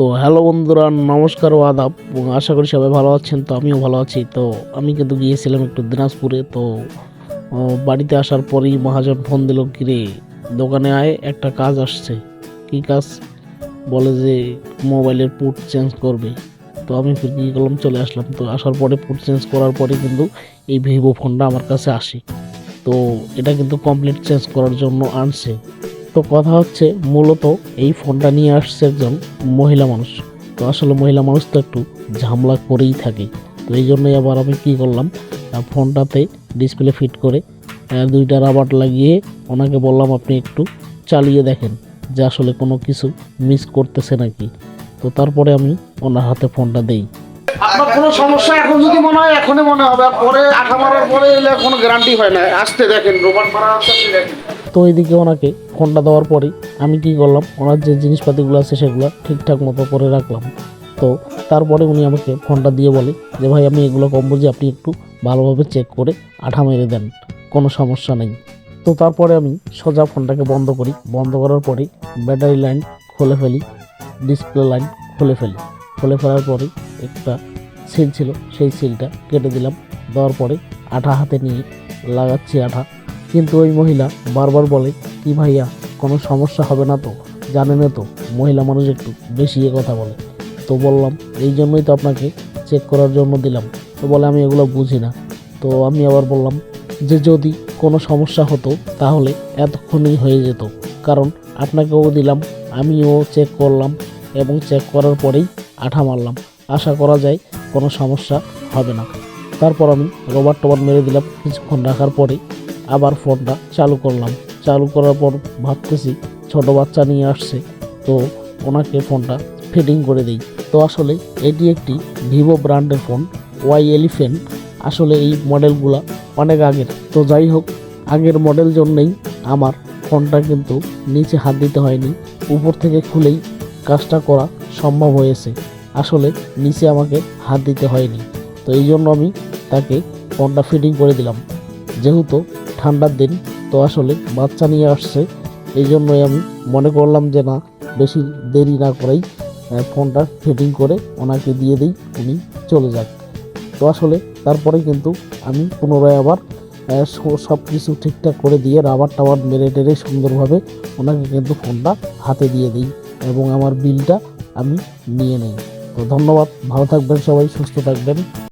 তো হ্যালো বন্ধুরা, নমস্কার ও আদাব, এবং আশা করি সবাই ভালো আছেন। তো আমিও ভালো আছি। তো আমি কিন্তু গিয়েছিলাম একটু দিনাজপুরে। তো বাড়িতে আসার পরেই মহাজন ফোন দিল, কিরে দোকানে আয়, একটা কাজ আসছে। কি কাজ? বলে যে মোবাইলের পুট চেঞ্জ করবে। তো আমি ফির কী করলাম, চলে আসলাম। তো আসার পরে পুট চেঞ্জ করার পরে কিন্তু এই ভিভো ফোনটা আমার কাছে আসে। তো এটা কিন্তু কমপ্লিট চেঞ্জ করার জন্য আনছে। তো কথা হচ্ছে, মূলত এই ফোনটা নিয়ে আসছে একজন মহিলা মানুষ। তো আসলে মহিলা মানুষ তো একটু ঝামেলা করেই থাকে। তো এই জন্যই আবার আমি কী করলাম, ফোনটাতে ডিসপ্লে ফিট করে দুইটা রাবার লাগিয়ে ওনাকে বললাম, আপনি একটু চালিয়ে দেখেন যে আসলে কোনো কিছু মিস করতেছে নাকি। তো তারপরে আমি ওনার হাতে ফোনটা দেই। আপনার কোনো সমস্যা এখন যদি মনে হয় এখনই মনে হবে, আর পরে আঠা মারার পরে এলে কোনো গ্যারান্টি হয় না। আসতে দেখেন, রোবট মারা আছে, দেখেন। তো এইদিকে ওনাকে ফোনটা দেওয়ার পরে আমি কি করলাম, ওনার যে জিনিসপাতিগুলো আছে সেগুলো ঠিকঠাক মতো করে রাখলাম। তো তারপরে উনি আমাকে ফোনটা দিয়ে বলে যে ভাই, আমি এগুলো কম বুঝি, আপনি একটু ভালোভাবে চেক করে আঠা মেরে দেন, কোনো সমস্যা নেই। তো তারপরে আমি সোজা ফোনটাকে বন্ধ করি। বন্ধ করার পরে ব্যাটারি লাইন খুলে ফেলি, ডিসপ্লে লাইন খুলে ফেলি। খুলে ফেলার পরে একটা সিল ছিল, সেই সিলটা কেটে দিলাম। দেওয়ার পরে আঠা হাতে নিয়ে লাগাচ্ছি আঠা। কিন্তু ওই মহিলা বারবার বলে, কি ভাইয়া, কোনো সমস্যা হবে না তো? জানেন তো মহিলা মানুষ একটু বেশি কথা বলে। তো বললাম, এই জন্যই তো আপনাকে চেক করার জন্য দিলাম। তো বলে, আমি এগুলো বুঝি না। তো আমি আবার বললাম যে যদি কোনো সমস্যা হতো তাহলে এতক্ষণই হয়ে যেত, কারণ আপনাকেও দিলাম, আমিও চেক করলাম, এবং চেক করার পরেই আঠা মারলাম। আশা করা যায় কোনো সমস্যা হবে না। তারপর আমি রবার টবার মেরে দিলাম। কিছুক্ষণ রাখার পরে আবার ফোনটা চালু করলাম। চালু করার পর ভাবতেছি, ছোট বাচ্চা নিয়ে আসছে, তো ওনাকে ফোনটা ফিটিং করে দিই। তো আসলে এটি একটি ভিভো ব্র্যান্ডের ফোন, ওয়াই এলিফেন্ট। আসলে এই মডেলগুলা অনেক আগের। তো যাই হোক, আগের মডেল জন্যেই আমার ফোনটা কিন্তু নিচে হাত দিতে হয়নি, উপর থেকে খুলেই কাজটা করা সম্ভব হয়েছে। আসলে নিচে আমাকে হাত দিতে হয়নি। তো এই জন্য আমি তাকে ফোনটা ফিটিং করে দিলাম। যেহেতু ঠান্ডার দিন, তো আসলে বাচ্চা নিয়ে আসছে, এই জন্যই আমি মনে করলাম যে না, বেশি দেরি না করেই ফোনটা ফিটিং করে ওনাকে দিয়ে দিই, উনি চলে যাক। তো আসলে তারপরে কিন্তু আমি পুনরায় আবার সব কিছু ঠিকঠাক করে দিয়ে রাবার টাবার মেরে টেরে সুন্দরভাবে ওনাকে কিন্তু ফোনটা হাতে দিয়ে দিই, এবং আমার বিলটা আমি নিয়ে নিই। তো ধন্যবাদ, ভালো থাকবেন সবাই, সুস্থ থাকবেন।